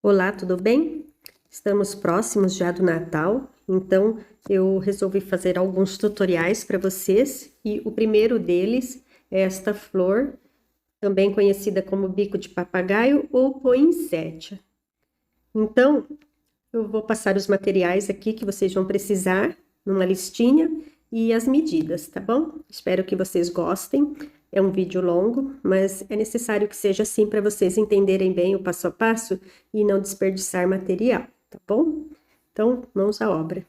Olá, tudo bem? Estamos próximos já do Natal, então eu resolvi fazer alguns tutoriais para vocês e o primeiro deles é esta flor, também conhecida como bico de papagaio ou poinsettia. Então, eu vou passar os materiais aqui que vocês vão precisar numa listinha e as medidas, tá bom? Espero que vocês gostem. É um vídeo longo, mas é necessário que seja assim para vocês entenderem bem o passo a passo e não desperdiçar material, tá bom? Então, mãos à obra.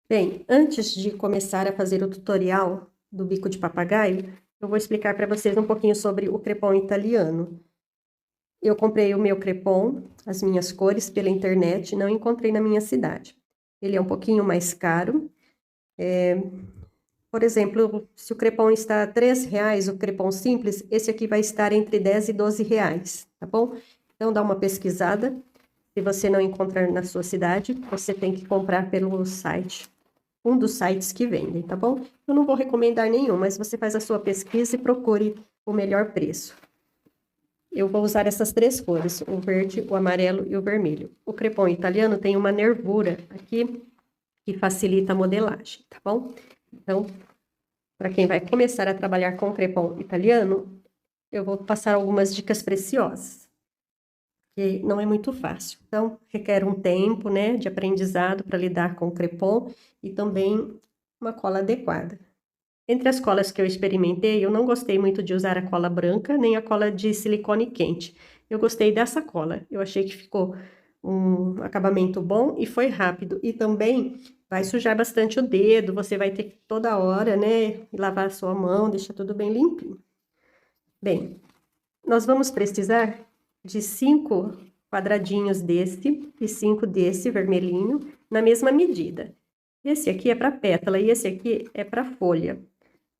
Bem, antes de começar a fazer o tutorial do bico de papagaio, eu vou explicar para vocês um pouquinho sobre o crepom italiano. Eu comprei o meu crepom, as minhas cores, pela internet, não encontrei na minha cidade. Ele é um pouquinho mais caro. Por exemplo, se o crepom está R$3, o crepom simples, esse aqui vai estar entre 10 e 12 reais, tá bom? Então, dá uma pesquisada. Se você não encontrar na sua cidade, você tem que comprar pelo site, um dos sites que vendem, tá bom? Eu não vou recomendar nenhum, mas você faz a sua pesquisa e procure o melhor preço. Eu vou usar essas três cores, o verde, o amarelo e o vermelho. O crepom italiano tem uma nervura aqui que facilita a modelagem, tá bom? Então, para quem vai começar a trabalhar com crepom italiano, eu vou passar algumas dicas preciosas, que não é muito fácil. Então, requer um tempo, né, de aprendizado para lidar com o crepom e também uma cola adequada. Entre as colas que eu experimentei, eu não gostei muito de usar a cola branca, nem a cola de silicone quente. Eu gostei dessa cola. Eu achei que ficou um acabamento bom e foi rápido. E também vai sujar bastante o dedo, você vai ter que toda hora, né, lavar a sua mão, deixar tudo bem limpinho. Bem, nós vamos precisar de 5 quadradinhos desse e 5 desse vermelhinho, na mesma medida. Esse aqui é para pétala e esse aqui é para folha.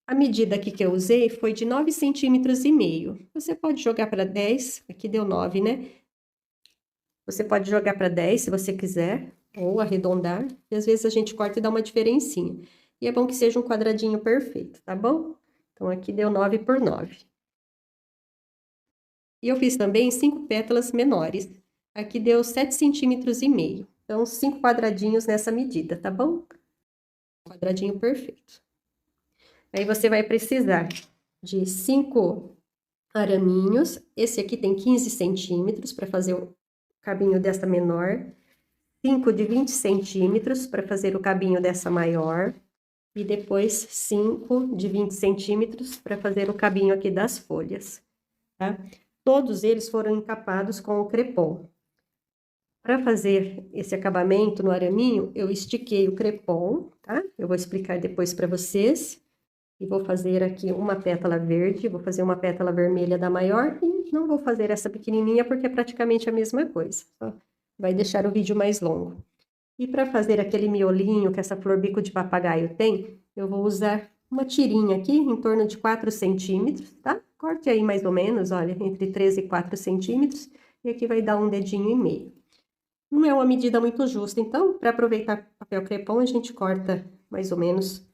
A medida aqui que eu usei foi de 9,5 centímetros. Você pode jogar para 10, aqui deu 9, né? Você pode jogar para 10 se você quiser, ou arredondar, e às vezes a gente corta e dá uma diferencinha. E é bom que seja um quadradinho perfeito, tá bom? Então, aqui deu 9 por 9. E eu fiz também 5 pétalas menores. Aqui deu 7,5 centímetros. Então, 5 quadradinhos nessa medida, tá bom? Quadradinho perfeito. Aí você vai precisar de 5 araminhos. Esse aqui tem 15 centímetros para fazer o cabinho dessa menor. 5 de 20 centímetros para fazer o cabinho dessa maior. E depois 5 de 20 centímetros para fazer o cabinho aqui das folhas, tá? Todos eles foram encapados com o crepom. Para fazer esse acabamento no araminho, eu estiquei o crepom, tá? Eu vou explicar depois para vocês. E vou fazer aqui uma pétala verde, vou fazer uma pétala vermelha da maior e não vou fazer essa pequenininha porque é praticamente a mesma coisa. Só vai deixar o vídeo mais longo. E para fazer aquele miolinho que essa flor bico de papagaio tem, eu vou usar uma tirinha aqui em torno de 4 centímetros, tá? Corte aí mais ou menos, olha, entre 3 e 4 centímetros. E aqui vai dar um dedinho e meio. Não é uma medida muito justa, então, para aproveitar papel crepom, a gente corta mais ou menos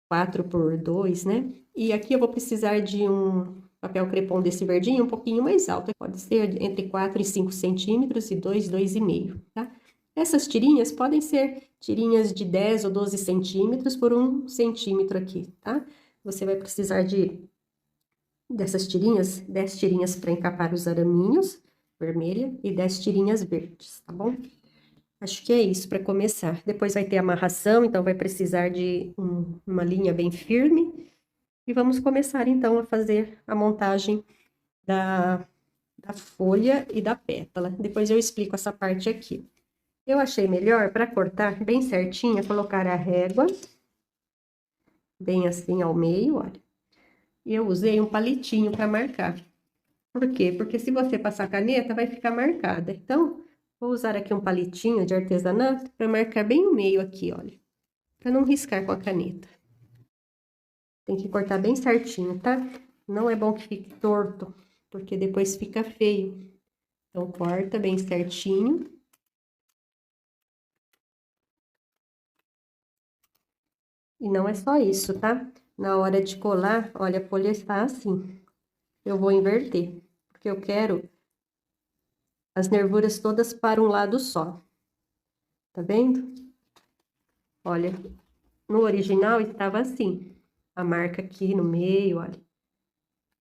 4 por 2, né? E aqui eu vou precisar de um papel crepom desse verdinho um pouquinho mais alto. Pode ser entre 4 e 5 centímetros e 2,5, tá? Essas tirinhas podem ser tirinhas de 10 ou 12 centímetros por 1 centímetro aqui, tá? Você vai precisar dessas tirinhas, 10 tirinhas para encapar os araminhos, vermelha, e 10 tirinhas verdes, tá bom? Acho que é isso para começar. Depois vai ter amarração, então vai precisar de uma linha bem firme. E vamos começar então a fazer a montagem da folha e da pétala. Depois eu explico essa parte aqui. Eu achei melhor para cortar bem certinha, colocar a régua bem assim ao meio, olha. E eu usei um palitinho para marcar. Por quê? Porque se você passar caneta, vai ficar marcada. Então, vou usar aqui um palitinho de artesanato para marcar bem o meio aqui, olha. Para não riscar com a caneta. Tem que cortar bem certinho, tá? Não é bom que fique torto, porque depois fica feio. Então, corta bem certinho. E não é só isso, tá? Na hora de colar, olha, a folha está assim. eu vou inverter, porque eu quero as nervuras todas para um lado só. Tá vendo? Olha, no original estava assim, a marca aqui no meio, olha.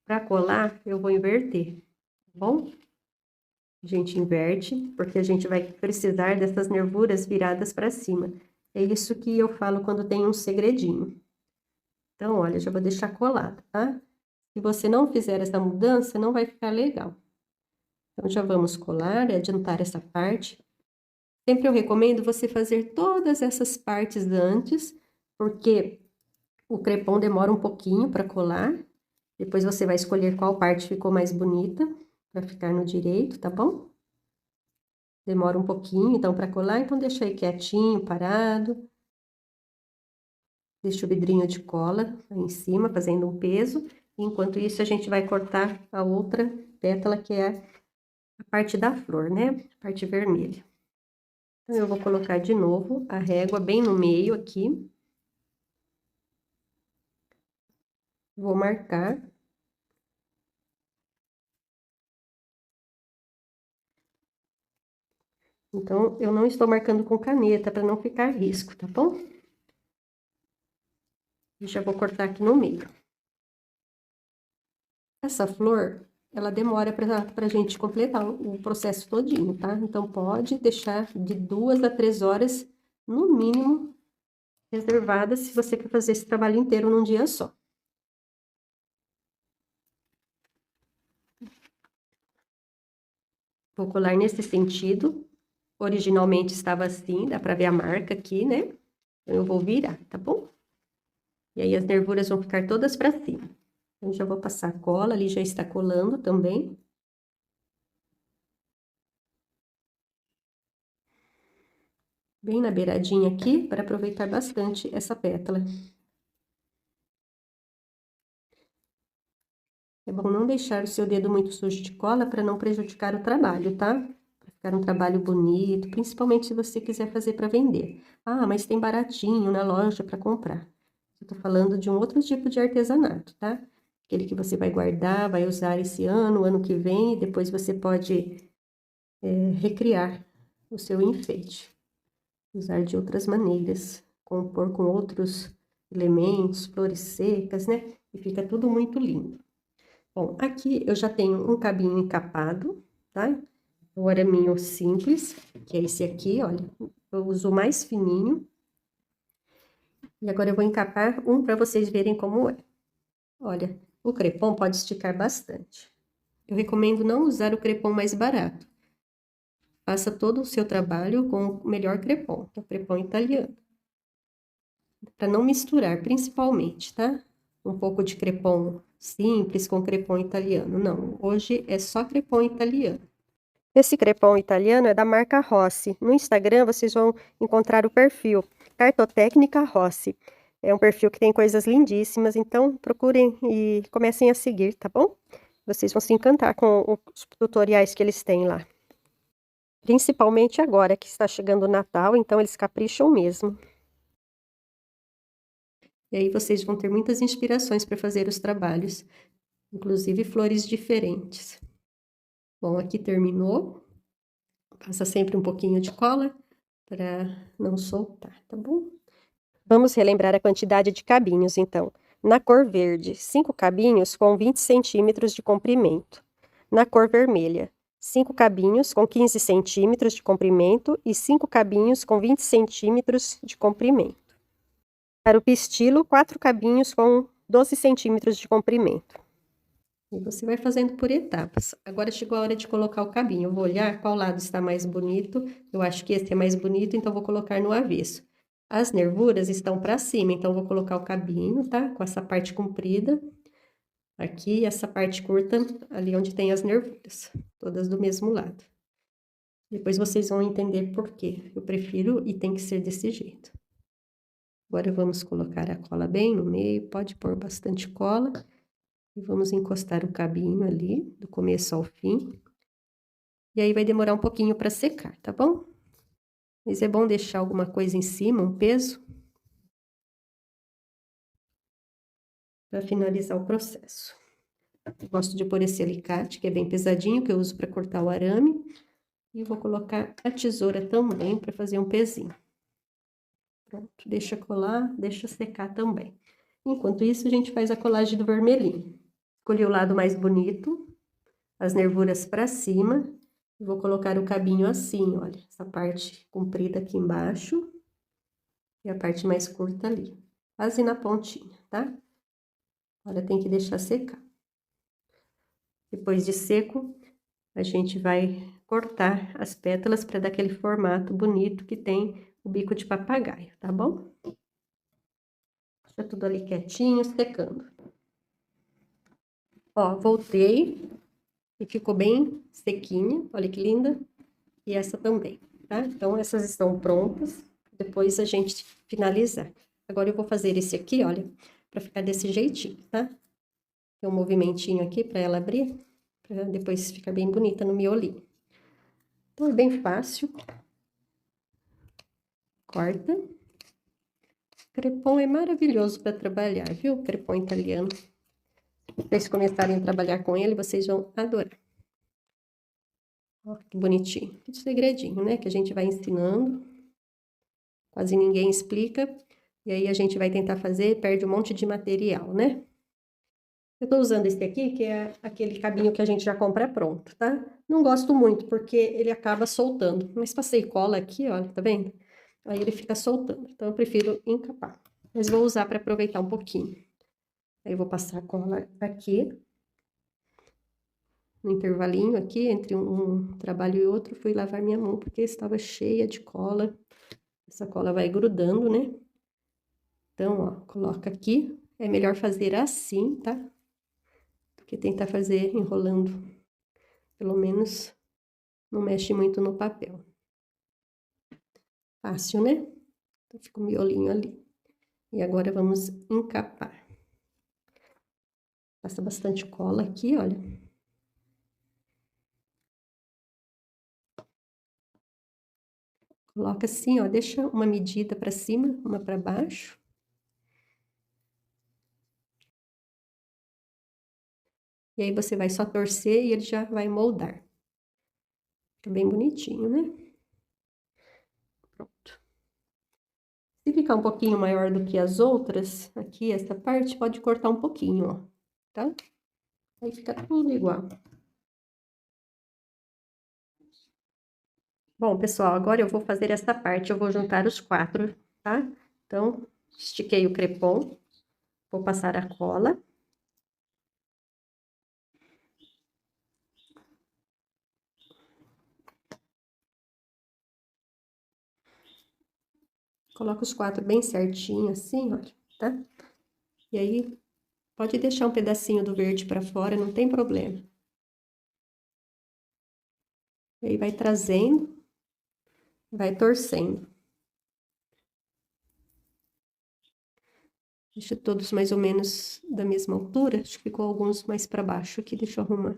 Para colar, eu vou inverter, tá bom? A gente inverte, porque a gente vai precisar dessas nervuras viradas para cima. É isso que eu falo quando tem um segredinho. Então, olha, já vou deixar colado, tá? Se você não fizer essa mudança, não vai ficar legal. Então, já vamos colar e adiantar essa parte. Sempre eu recomendo você fazer todas essas partes antes, porque o crepom demora um pouquinho para colar. Depois você vai escolher qual parte ficou mais bonita, para ficar no direito, tá bom? Demora um pouquinho, então, para colar, então deixa aí quietinho, parado. Deixa o vidrinho de cola aí em cima, fazendo um peso. Enquanto isso, a gente vai cortar a outra pétala, que é a parte da flor, né? A parte vermelha. Então, eu vou colocar de novo a régua bem no meio aqui. Vou marcar. Então, eu não estou marcando com caneta, para não ficar risco, tá bom? E já vou cortar aqui no meio. Essa flor, ela demora pra gente completar o processo todinho, tá? Então, pode deixar de 2 a 3 horas, no mínimo, reservadas, se você quer fazer esse trabalho inteiro num dia só. Vou colar nesse sentido. Originalmente estava assim, dá pra ver a marca aqui, né? Então, eu vou virar, tá bom? E aí, as nervuras vão ficar todas pra cima. Então, já vou passar a cola, ali já está colando também. Bem na beiradinha aqui, para aproveitar bastante essa pétala. É bom não deixar o seu dedo muito sujo de cola para não prejudicar o trabalho, tá? Para ficar um trabalho bonito, principalmente se você quiser fazer para vender. Ah, mas tem baratinho na loja para comprar. Eu tô falando de um outro tipo de artesanato, tá? Aquele que você vai guardar, vai usar esse ano, o ano que vem, e depois você pode recriar o seu enfeite. Usar de outras maneiras, compor com outros elementos, flores secas, né? E fica tudo muito lindo. Bom, aqui eu já tenho um cabinho encapado, tá? O araminho simples, que é esse aqui, olha. Eu uso o mais fininho. E agora eu vou encapar um para vocês verem como é. Olha, o crepom pode esticar bastante. Eu recomendo não usar o crepom mais barato. Faça todo o seu trabalho com o melhor crepom, que é o crepom italiano. Para não misturar, principalmente, tá? Um pouco de crepom simples com crepom italiano. Não, hoje é só crepom italiano. Esse crepom italiano é da marca Rossi. No Instagram vocês vão encontrar o perfil Cartotécnica Rossi. É um perfil que tem coisas lindíssimas, então procurem e comecem a seguir, tá bom? Vocês vão se encantar com os tutoriais que eles têm lá. Principalmente agora que está chegando o Natal, então eles capricham mesmo. E aí vocês vão ter muitas inspirações para fazer os trabalhos, inclusive flores diferentes. Bom, aqui terminou. Passa sempre um pouquinho de cola para não soltar, tá bom? Vamos relembrar a quantidade de cabinhos, então. Na cor verde, 5 cabinhos com 20 centímetros de comprimento. Na cor vermelha, 5 cabinhos com 15 centímetros de comprimento e 5 cabinhos com 20 centímetros de comprimento. Para o pistilo, 4 cabinhos com 12 centímetros de comprimento. E você vai fazendo por etapas. Agora chegou a hora de colocar o cabinho. Eu vou olhar qual lado está mais bonito. Eu acho que esse é mais bonito, então vou colocar no avesso. As nervuras estão para cima, então vou colocar o cabinho, tá? Com essa parte comprida. Aqui, essa parte curta, ali onde tem as nervuras. Todas do mesmo lado. Depois vocês vão entender por quê. Eu prefiro e tem que ser desse jeito. Agora vamos colocar a cola bem no meio. Pode pôr bastante cola. E vamos encostar o cabinho ali, do começo ao fim. E aí vai demorar um pouquinho para secar, tá bom? Mas é bom deixar alguma coisa em cima, um peso, para finalizar o processo. Eu gosto de pôr esse alicate, que é bem pesadinho, que eu uso para cortar o arame. E vou colocar a tesoura também para fazer um pezinho. Pronto, deixa colar, deixa secar também. Enquanto isso, a gente faz a colagem do vermelhinho. Escolhi o lado mais bonito, as nervuras para cima. Vou colocar o cabinho assim, olha, essa parte comprida aqui embaixo. E a parte mais curta ali, quase na pontinha, tá? Olha, tem que deixar secar. Depois de seco, a gente vai cortar as pétalas para dar aquele formato bonito que tem o bico de papagaio, tá bom? Deixa tudo ali quietinho, secando. Ó, voltei e ficou bem sequinha, olha que linda. E essa também, tá? Então, essas estão prontas, depois a gente finalizar. Agora, eu vou fazer esse aqui, olha, pra ficar desse jeitinho, tá? Tem um movimentinho aqui pra ela abrir, pra depois ficar bem bonita no miolinho. Então, é bem fácil. Corta. Crepom é maravilhoso para trabalhar, viu? Crepom italiano. Se vocês começarem a trabalhar com ele, vocês vão adorar. Ó, que bonitinho. Tudo segredinho, né? Que a gente vai ensinando. Quase ninguém explica. E aí, a gente vai tentar fazer, perde um monte de material, né? Eu tô usando esse aqui, que é aquele cabinho que a gente já compra pronto, tá? Não gosto muito, porque ele acaba soltando. Mas passei cola aqui, olha, tá vendo? Aí ele fica soltando. Então, eu prefiro encapar. Mas vou usar para aproveitar um pouquinho. Aí, eu vou passar a cola aqui. No intervalinho aqui, entre um trabalho e outro, fui lavar minha mão, porque estava cheia de cola. Essa cola vai grudando, né? Então, ó, coloca aqui. É melhor fazer assim, tá? Do que tentar fazer enrolando. Pelo menos não mexe muito no papel. Fácil, né? Então, fica o miolinho ali. E agora vamos encapar. Passa bastante cola aqui, olha. Coloca assim, ó, deixa uma medida para cima, uma para baixo. E aí, você vai só torcer e ele já vai moldar. Fica bem bonitinho, né? Pronto. Se ficar um pouquinho maior do que as outras, aqui, essa parte, pode cortar um pouquinho, ó, tá? Aí fica tudo igual. Bom, pessoal, agora eu vou fazer essa parte, eu vou juntar os 4, tá? Então, estiquei o crepom, vou passar a cola. Coloco os 4 bem certinho, assim, olha, tá? E aí, pode deixar um pedacinho do verde pra fora, não tem problema. E aí, vai trazendo, vai torcendo. Deixa todos mais ou menos da mesma altura. Acho que ficou alguns mais para baixo aqui, deixa eu arrumar.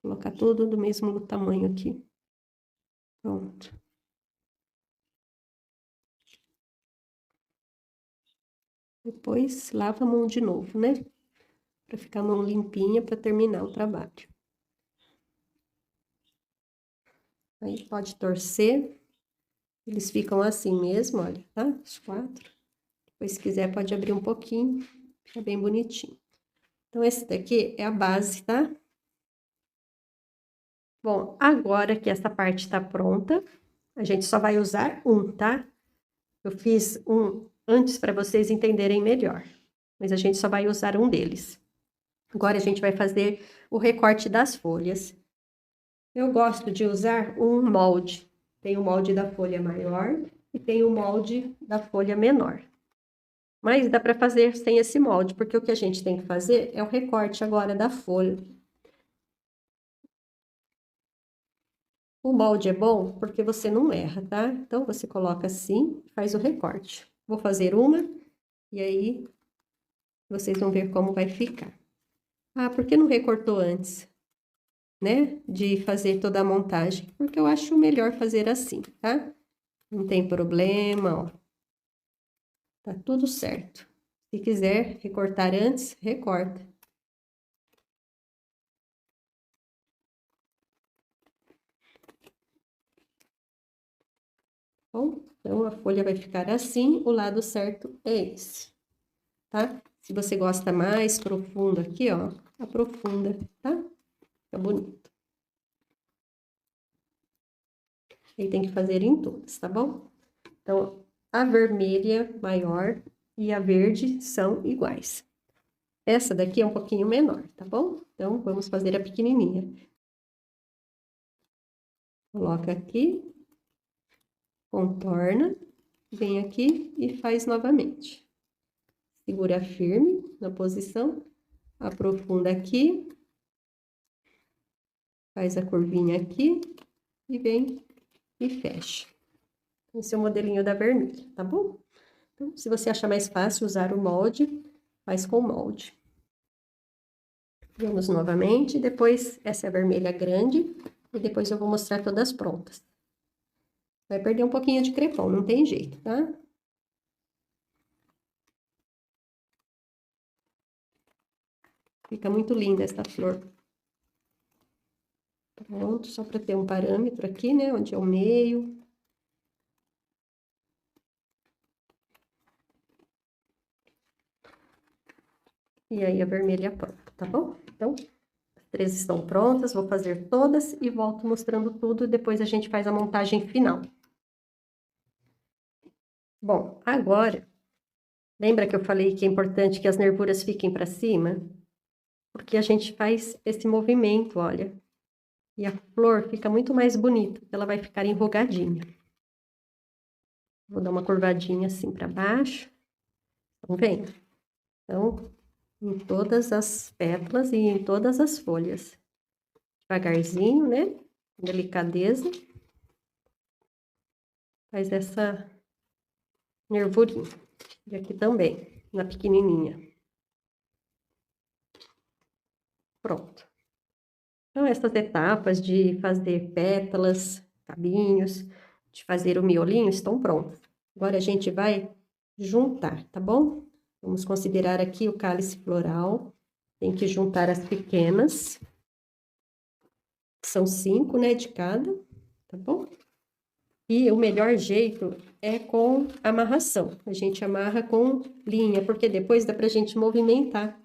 Colocar tudo do mesmo tamanho aqui. Pronto. Depois, lava a mão de novo, né? Pra ficar a mão limpinha para terminar o trabalho. Aí, pode torcer. Eles ficam assim mesmo, olha, tá? Os 4. Depois, se quiser, pode abrir um pouquinho. Fica bem bonitinho. Então, esse daqui é a base, tá? Bom, agora que essa parte tá pronta, a gente só vai usar um, tá? Eu fiz um antes para vocês entenderem melhor, mas a gente só vai usar um deles. Agora, a gente vai fazer o recorte das folhas. Eu gosto de usar um molde. Tem o molde da folha maior e tem o molde da folha menor. Mas dá para fazer sem esse molde, porque o que a gente tem que fazer é o recorte agora da folha. O molde é bom porque você não erra, tá? Então, você coloca assim, faz o recorte. Vou fazer uma, e aí vocês vão ver como vai ficar. Ah, por que não recortou antes, né? De fazer toda a montagem? Porque eu acho melhor fazer assim, tá? Não tem problema, ó. Tá tudo certo. Se quiser recortar antes, recorta. bom? Então, a folha vai ficar assim, o lado certo é esse, tá? Se você gosta mais profundo aqui, ó, aprofunda, tá? Fica bonito. E tem que fazer em todas, tá bom? Então, a vermelha maior e a verde são iguais. Essa daqui é um pouquinho menor, tá bom? Então, vamos fazer a pequenininha. Coloca aqui, contorna, vem aqui e faz novamente. Segura firme na posição, aprofunda aqui, faz a curvinha aqui e vem e fecha. Esse é o modelinho da vermelha, tá bom? Então, se você achar mais fácil usar o molde, faz com o molde. Vamos novamente, depois essa é a vermelha grande, e depois eu vou mostrar todas prontas. Vai perder um pouquinho de crepom, não tem jeito, tá? Fica muito linda essa flor. Pronto, só para ter um parâmetro aqui, né, onde é o meio. E aí, a vermelha pronta, tá bom? Então, as três estão prontas, vou fazer todas e volto mostrando tudo, e depois a gente faz a montagem final. Bom, agora, lembra que eu falei que é importante que as nervuras fiquem para cima? Porque a gente faz esse movimento, olha. E a flor fica muito mais bonita, ela vai ficar enrugadinha. Vou dar uma curvadinha assim para baixo. Estão vendo? Então, em todas as pétalas e em todas as folhas. Devagarzinho, né? Com delicadeza. Faz essa nervurinha. E aqui também, na pequenininha. Pronto. Então, essas etapas de fazer pétalas, cabinhos, de fazer o miolinho estão prontas. Agora, a gente vai juntar, tá bom? Vamos considerar aqui o cálice floral. Tem que juntar as pequenas. São 5, né, de cada, tá bom? E o melhor jeito é com amarração. A gente amarra com linha, porque depois dá pra gente movimentar.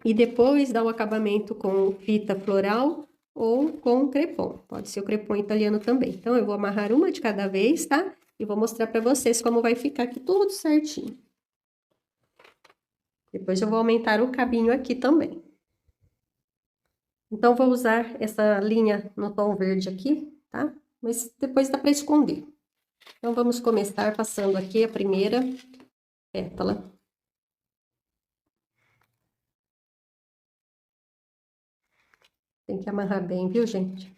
E depois dá o acabamento com fita floral ou com crepom. Pode ser o crepom italiano também. Então, eu vou amarrar uma de cada vez, tá? E vou mostrar pra vocês como vai ficar aqui tudo certinho. Depois eu vou aumentar o cabinho aqui também. Então, vou usar essa linha no tom verde aqui, tá? Mas depois dá pra esconder. Então, vamos começar passando aqui a primeira pétala. Tem que amarrar bem, viu, gente?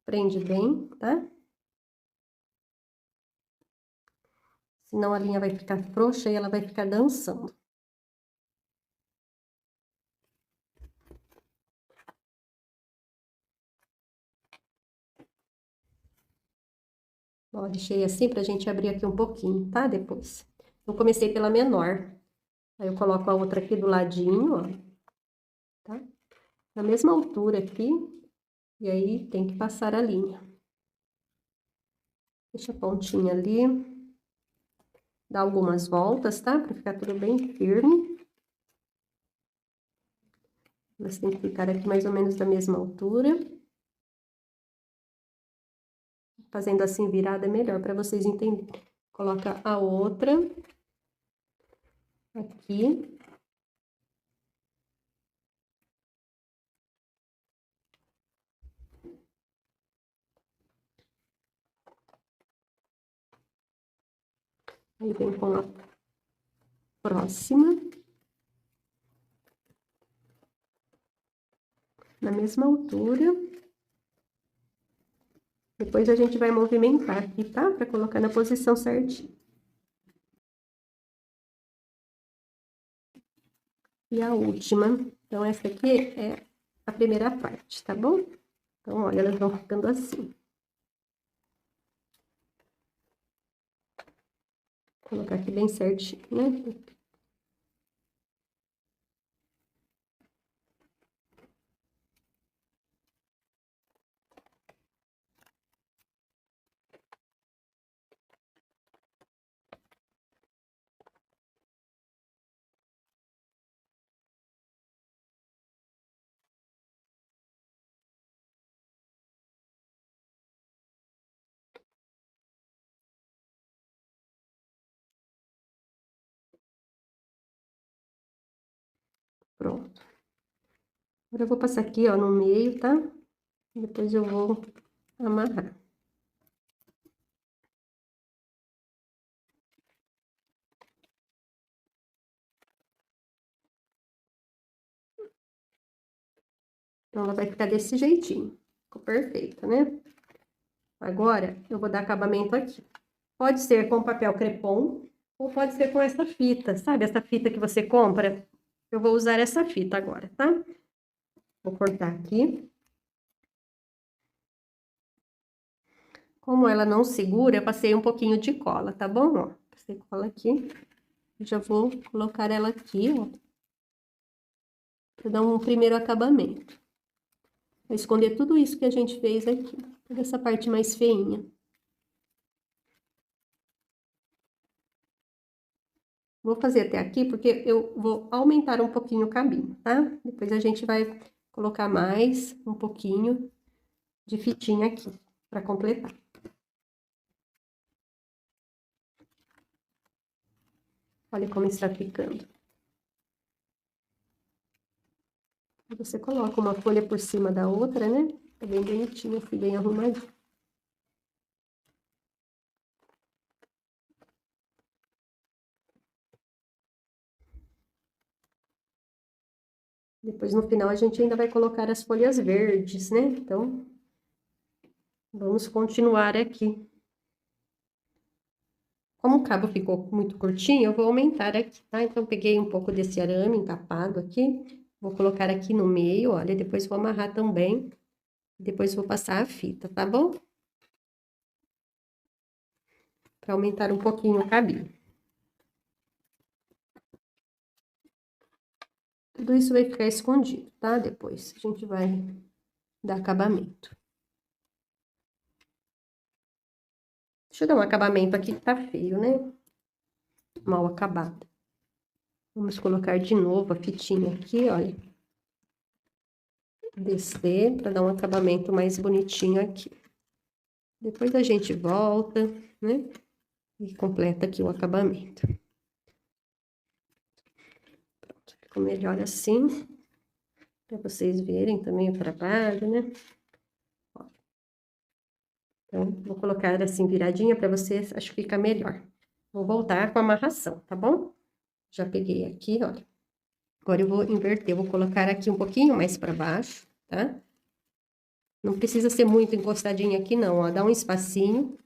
Prende bem, tá? Senão a linha vai ficar frouxa e ela vai ficar dançando. Ó, deixei assim pra gente abrir aqui um pouquinho, tá? Depois. Eu comecei pela menor. Aí eu coloco a outra aqui do ladinho, ó. Tá? Na mesma altura aqui. E aí, tem que passar a linha. Deixa a pontinha ali. Dá algumas voltas, tá? Pra ficar tudo bem firme. Elas têm que ficar aqui mais ou menos da mesma altura. Fazendo assim virada é melhor para vocês entenderem. Coloca a outra aqui. Aí vem com a próxima. Na mesma altura. Depois a gente vai movimentar aqui, tá? Para colocar na posição certinha. E a última. Então, essa aqui é a primeira parte, tá bom? Então, olha, elas vão ficando assim. Vou colocar aqui bem certinho, né? Pronto. Agora eu vou passar aqui, ó, no meio, tá? Depois eu vou amarrar. Então, ela vai ficar desse jeitinho. Ficou perfeita, né? Agora, eu vou dar acabamento aqui. Pode ser com papel crepom, ou pode ser com essa fita, sabe? Essa fita que você compra. Eu vou usar essa fita agora, tá? Vou cortar aqui. Como ela não segura, eu passei um pouquinho de cola, tá bom? Ó, passei cola aqui. Já vou colocar ela aqui, ó. Pra dar um primeiro acabamento. Vou esconder tudo isso que a gente fez aqui. Toda essa parte mais feinha. Vou fazer até aqui, porque eu vou aumentar um pouquinho o cabinho, tá? Depois a gente vai colocar mais um pouquinho de fitinha aqui, pra completar. Olha como está ficando. Você coloca uma folha por cima da outra, né? Fica bem bonitinho, assim, bem arrumadinho. Depois, no final, a gente ainda vai colocar as folhas verdes, né? Então, vamos continuar aqui. Como o cabo ficou muito curtinho, eu vou aumentar aqui, tá? Então, peguei um pouco desse arame encapado aqui, vou colocar aqui no meio, olha, depois vou amarrar também, depois vou passar a fita, tá bom? Para aumentar um pouquinho o cabinho. Tudo isso vai ficar escondido, tá? Depois a gente vai dar acabamento. Deixa eu dar um acabamento aqui que tá feio, né? Mal acabado. Vamos colocar de novo a fitinha aqui, olha. Descer para dar um acabamento mais bonitinho aqui. Depois a gente volta, né? E completa aqui o acabamento. Pronto, ficou melhor assim. Para vocês verem também o trabalho, né? Ó. Então, vou colocar assim viradinha para vocês, acho que fica melhor. Vou voltar com a amarração, tá bom? Já peguei aqui, olha. Agora eu vou inverter, eu vou colocar aqui um pouquinho mais para baixo, tá? Não precisa ser muito encostadinha aqui não, ó, dá um espacinho.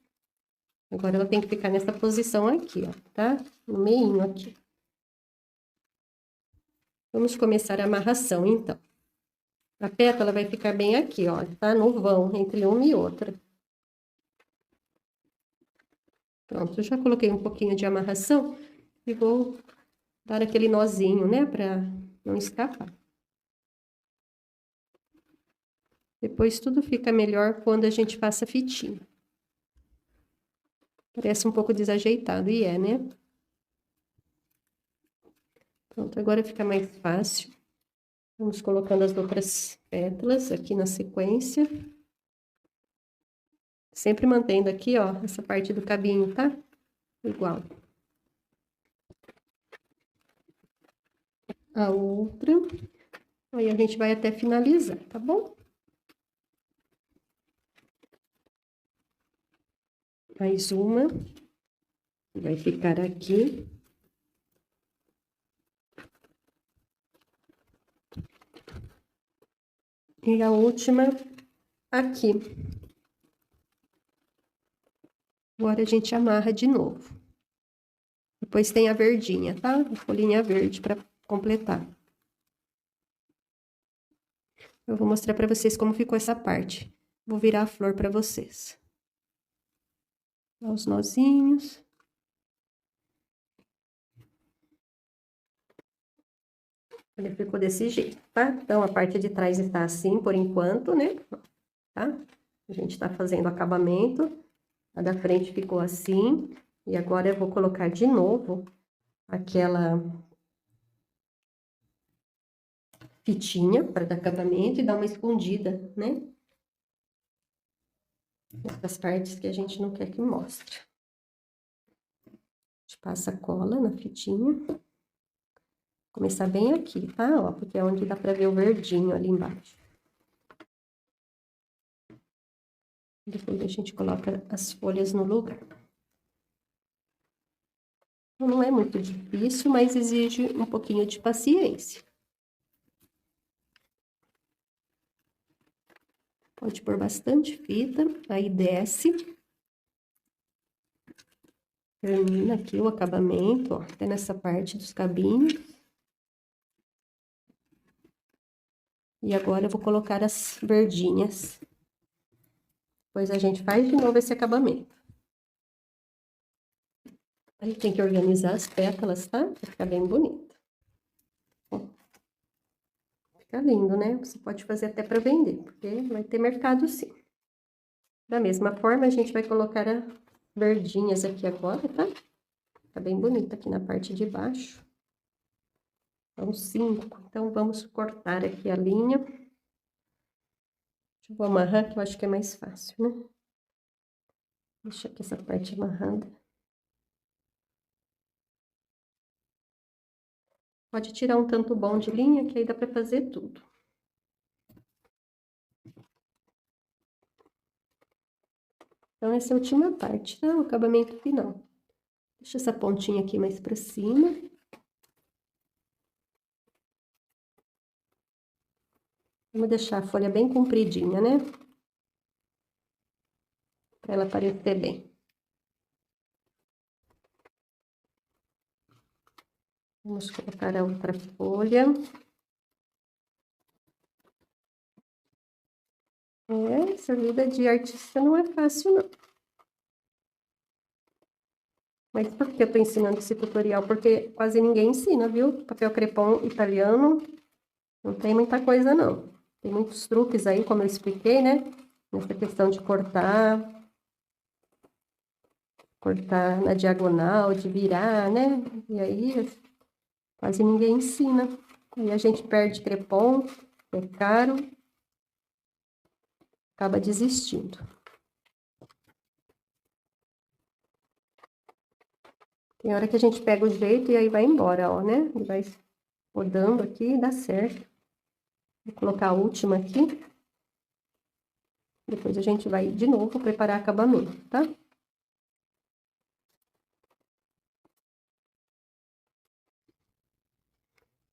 Agora ela tem que ficar nessa posição aqui, ó, tá? No meinho aqui. Vamos começar a amarração, então. A pétala vai ficar bem aqui, ó, tá? No vão, entre uma e outra. Pronto, eu já coloquei um pouquinho de amarração e vou dar aquele nozinho, né, pra não escapar. Depois tudo fica melhor quando a gente passa fitinha. Parece um pouco desajeitado, e é, né? Pronto, agora fica mais fácil. Vamos colocando as outras pétalas aqui na sequência. Sempre mantendo aqui, ó, essa parte do cabinho, tá? Igual. A outra. Aí a gente vai até finalizar, tá bom? Mais uma. Vai ficar aqui. E a última aqui. Agora a gente amarra de novo. Depois tem a verdinha, tá? A folhinha verde para completar. Eu vou mostrar para vocês como ficou essa parte. Vou virar a flor para vocês. Dá os nozinhos. Ele ficou desse jeito, tá? Então, a parte de trás está assim, por enquanto, né? Tá? A gente tá fazendo acabamento. A da frente ficou assim. E agora eu vou colocar de novo aquela fitinha para dar acabamento e dar uma escondida, né? Nessas partes que a gente não quer que mostre. A gente passa cola na fitinha. Começar bem aqui, tá? Ó, porque é onde dá pra ver o verdinho ali embaixo. Depois a gente coloca as folhas no lugar. Não é muito difícil, mas exige um pouquinho de paciência. Pode pôr bastante fita, aí desce. Termina aqui o acabamento, ó, até nessa parte dos cabinhos. E agora eu vou colocar as verdinhas. Depois a gente faz de novo esse acabamento. A gente tem que organizar as pétalas, tá? Pra ficar bem bonito. Ó. Fica lindo, né? Você pode fazer até para vender, porque vai ter mercado sim. Da mesma forma, a gente vai colocar as verdinhas aqui agora, tá? Fica bem bonito aqui na parte de baixo. São 5. Então, vamos cortar aqui a linha. Eu vou amarrar, que eu acho que é mais fácil, né? Deixa aqui essa parte amarrada. Pode tirar um tanto bom de linha, que aí dá pra fazer tudo. Então, essa é a última parte, tá? O acabamento final. Deixa essa pontinha aqui mais pra cima. Vamos deixar a folha bem compridinha, né? Pra ela aparecer bem. Vamos colocar a outra folha. Essa vida de artista não é fácil, não. Mas por que eu tô ensinando esse tutorial? Porque quase ninguém ensina, viu? Papel crepom italiano não tem muita coisa, não. Tem muitos truques aí, como eu expliquei, né? Nessa questão de cortar na diagonal, de virar, né? E aí, quase ninguém ensina. Aí a gente perde crepom, é caro, acaba desistindo. Tem hora que a gente pega o jeito e aí vai embora, ó, né? E vai rodando aqui e dá certo. Vou colocar a última aqui. Depois a gente vai de novo preparar acabamento, tá?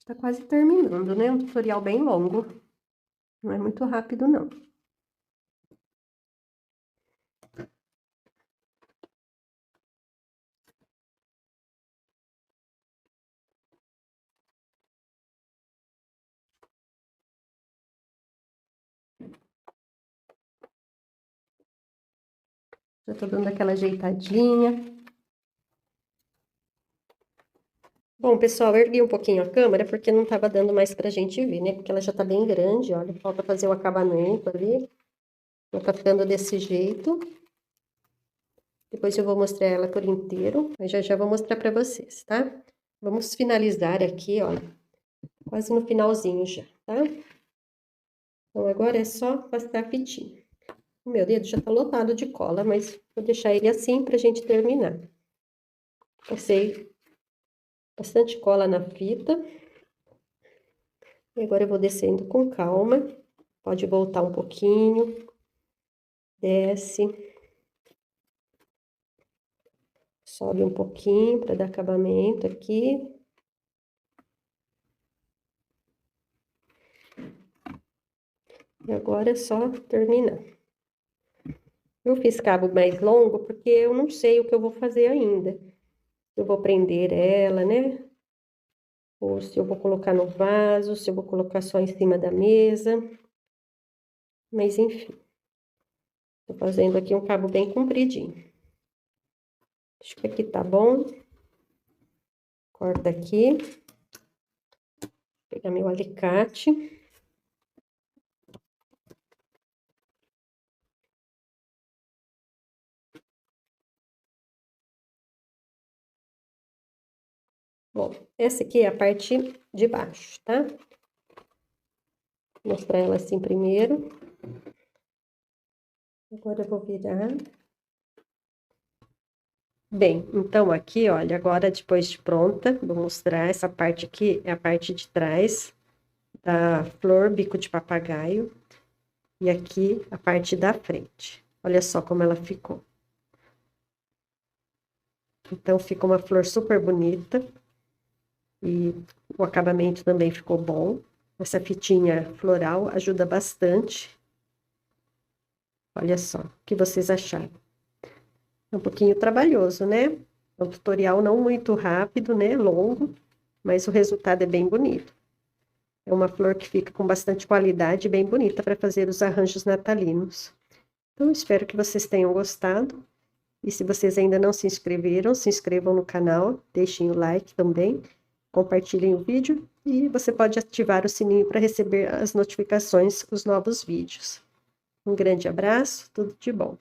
Tá quase terminando, né? Um tutorial bem longo. Não é muito rápido, não. Já tô dando aquela ajeitadinha. Bom, pessoal, eu ergui um pouquinho a câmera porque não tava dando mais pra gente ver, né? Porque ela já tá bem grande, olha. Falta fazer o acabamento ali. Já tá ficando desse jeito. Depois eu vou mostrar ela por inteiro. Mas já vou mostrar pra vocês, tá? Vamos finalizar aqui, ó. Quase no finalzinho já, tá? Então, agora é só passar a fitinha. O meu dedo já tá lotado de cola, mas vou deixar ele assim pra gente terminar. Passei bastante cola na fita. E agora eu vou descendo com calma. Pode voltar um pouquinho. Desce. Sobe um pouquinho para dar acabamento aqui. E agora é só terminar. Eu fiz cabo mais longo porque eu não sei o que eu vou fazer ainda. Eu vou prender ela, né? Ou se eu vou colocar no vaso, se eu vou colocar só em cima da mesa. Mas enfim. Tô fazendo aqui um cabo bem compridinho. Acho que aqui tá bom. Corta aqui. Vou pegar meu alicate. Bom, essa aqui é a parte de baixo, tá? Vou mostrar ela assim primeiro. Agora eu vou virar. Bem, então aqui, olha, agora depois de pronta, vou mostrar essa parte aqui, é a parte de trás da flor bico de papagaio. E aqui a parte da frente. Olha só como ela ficou. Então, fica uma flor super bonita. E o acabamento também ficou bom. Essa fitinha floral ajuda bastante. Olha só, o que vocês acharam? É um pouquinho trabalhoso, né? É um tutorial não muito rápido, né? Longo, mas o resultado é bem bonito. É uma flor que fica com bastante qualidade e bem bonita para fazer os arranjos natalinos. Então, espero que vocês tenham gostado. E se vocês ainda não se inscreveram, se inscrevam no canal, deixem o like também, compartilhem o vídeo e você pode ativar o sininho para receber as notificações dos novos vídeos. Um grande abraço, tudo de bom.